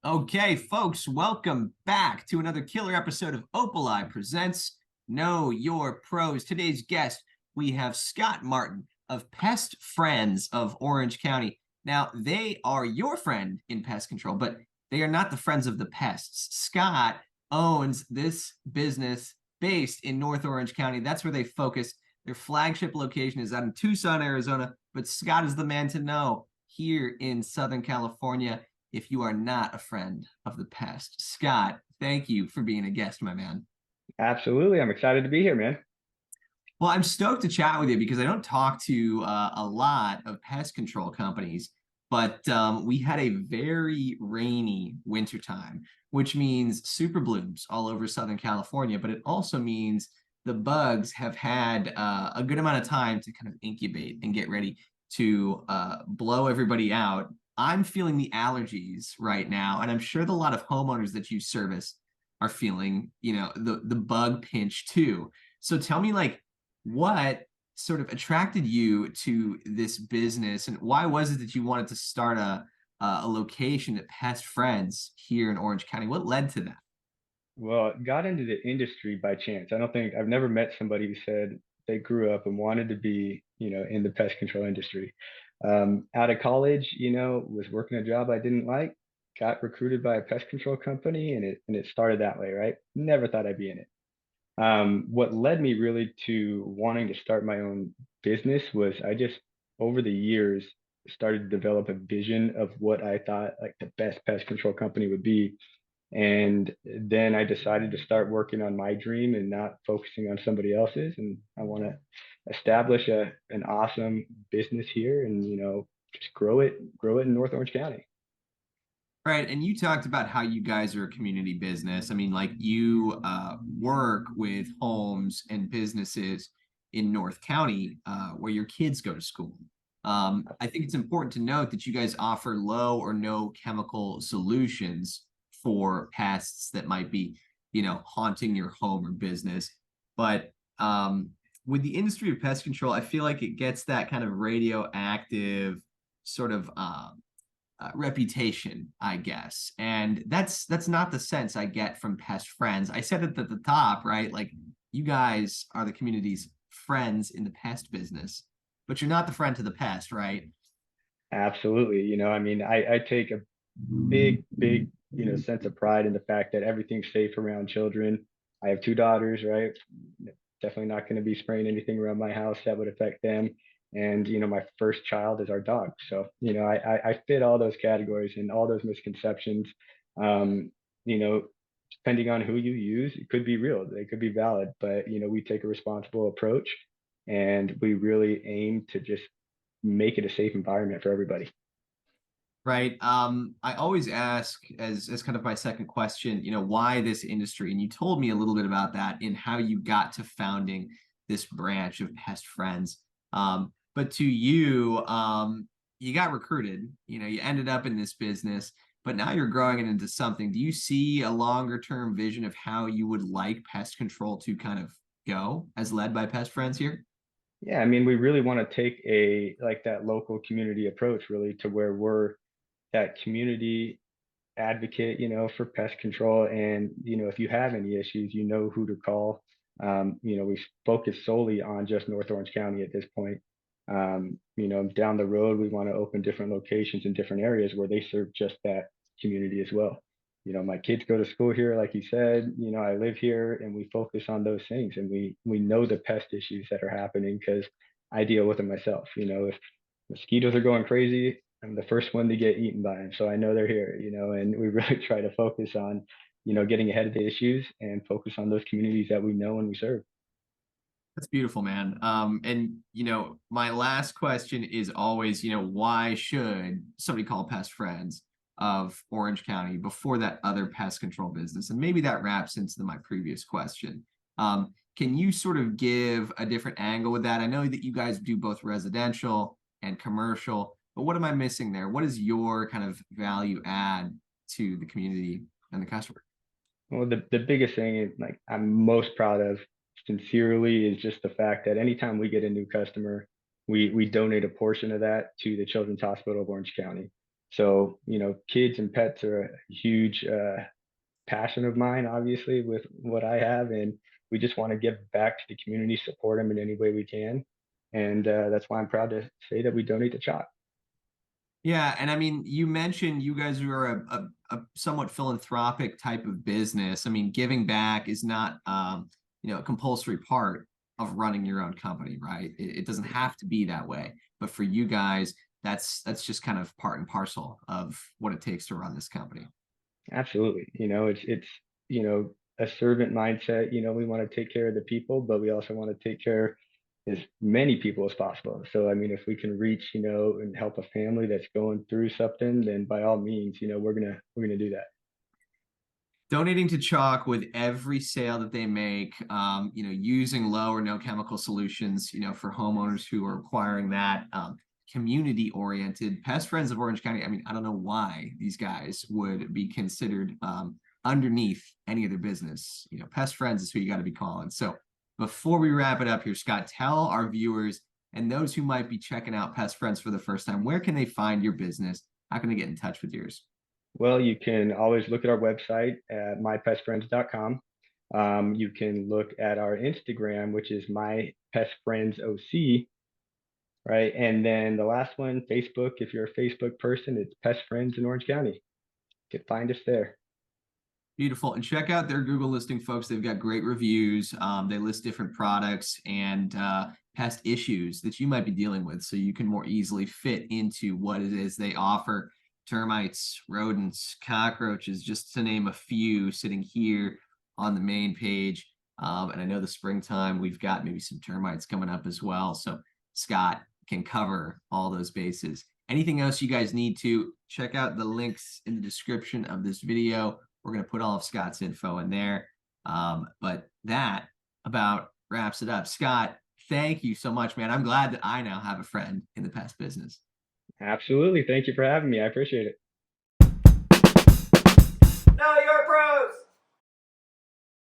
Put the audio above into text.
Okay, folks, welcome back to another killer episode of Opali Presents Know Your Pros. Today's guest, we have Scott Martin of Pest Friends of Orange County. Now, they are your friend in pest control, but they are not the friends of the pests. Scott owns this business based in North Orange County. That's where they focus. Their flagship location is out in Tucson, Arizona, but Scott is the man to know here in Southern California if you are not a friend of the pest. Scott, thank you for being a guest, my man. Absolutely. I'm excited to be here, man. Well, I'm stoked to chat with you because I don't talk to a lot of pest control companies, but we had a very rainy wintertime, which means super blooms all over Southern California, but it also means the bugs have had a good amount of time to kind of incubate and get ready to blow everybody out. I'm feeling the allergies right now, and I'm sure that a lot of homeowners that you service are feeling, the bug pinch too. So tell me, like, what sort of attracted you to this business, and why was it that you wanted to start a location at Pest Friends here in Orange County? What led to that? Well, got into the industry by chance. I've never met somebody who said they grew up and wanted to be, in the pest control industry. Out of college, was working a job I didn't like, got recruited by a pest control company, and it started that way, right? Never thought I'd be in it. What led me really to wanting to start my own business was I just over the years started to develop a vision of what I thought like the best pest control company would be. And then I decided to start working on my dream and not focusing on somebody else's. And I want to establish an awesome business here and just grow it in North Orange County. Right, and you talked about how you guys are a community business. I mean, like, you work with homes and businesses in North County where your kids go to school. I think it's important to note that you guys offer low or no chemical solutions for pests that might be, haunting your home or business. But with the industry of pest control, I feel like it gets that kind of radioactive sort of reputation, I guess. And that's not the sense I get from Pest Friends. I said it at the top, right? Like, you guys are the community's friends in the pest business, but you're not the friend to the pest, right? Absolutely. I take a big, sense of pride in the fact that everything's safe around children. I have two daughters, right? Definitely not going to be spraying anything around my house that would affect them. And, my first child is our dog. So, I fit all those categories and all those misconceptions. Um, you know, Depending on who you use, it could be real, they could be valid, but, we take a responsible approach and we really aim to just make it a safe environment for everybody. Right. I always ask as kind of my second question, why this industry? And you told me a little bit about that in how you got to founding this branch of Pest Friends. But to you, you got recruited, you ended up in this business, but now you're growing it into something. Do you see a longer term vision of how you would like pest control to kind of go as led by Pest Friends here? Yeah, we really want to take a like that local community approach really to where we're that community advocate, for pest control. And, if you have any issues, you know who to call. We focus solely on just North Orange County at this point. Down the road, we want to open different locations in different areas where they serve just that community as well. My kids go to school here, like you said, I live here and we focus on those things and we know the pest issues that are happening because I deal with them myself. If mosquitoes are going crazy, I'm the first one to get eaten by them. So I know they're here, and we really try to focus on, getting ahead of the issues and focus on those communities that we know and we serve. That's beautiful, man. And my last question is always, why should somebody call Pest Friends of Orange County before that other pest control business? And maybe that wraps into my previous question. Can you sort of give a different angle with that? I know that you guys do both residential and commercial, but what am I missing there? What is your kind of value add to the community and the customer? Well, the biggest thing is like I'm most proud of sincerely is just the fact that anytime we get a new customer, we donate a portion of that to the Children's Hospital of Orange County. So, So, kids and pets are a huge passion of mine, obviously, with what I have, and we just want to give back to the community, support them in any way we can, and that's why I'm proud to say that we donate to CHOP. Yeah, and I mean, you mentioned you guys are a somewhat philanthropic type of business. I mean, giving back is not a compulsory part of running your own company, right? It doesn't have to be that way. But for you guys, that's just kind of part and parcel of what it takes to run this company. Absolutely, it's a servant mindset. We want to take care of the people, but we also want to take care as many people as possible. So, I mean, if we can reach, and help a family that's going through something, then by all means, we're gonna do that. Donating to Chalk with every sale that they make, using low or no chemical solutions, for homeowners who are requiring that, community oriented. Pest Friends of Orange County, I mean, I don't know why these guys would be considered underneath any other business. Pest Friends is who you got to be calling. So before we wrap it up here, Scott, tell our viewers and those who might be checking out Pest Friends for the first time, where can they find your business? How can they get in touch with yours? Well, you can always look at our website at mypestfriends.com. You can look at our Instagram, which is mypestfriendsoc, right? And then the last one, Facebook. If you're a Facebook person, it's Pest Friends in Orange County. You can find us there. Beautiful. And check out their Google listing, folks. They've got great reviews. They list different products and pest issues that you might be dealing with so you can more easily fit into what it is they offer. Termites, rodents, cockroaches, just to name a few, sitting here on the main page. And I know the springtime, we've got maybe some termites coming up as well. So Scott can cover all those bases. Anything else you guys need to check out the links in the description of this video. We're going to put all of Scott's info in there. But that about wraps it up. Scott, thank you so much, man. I'm glad that I now have a friend in the pest business. Absolutely. Thank you for having me. I appreciate it.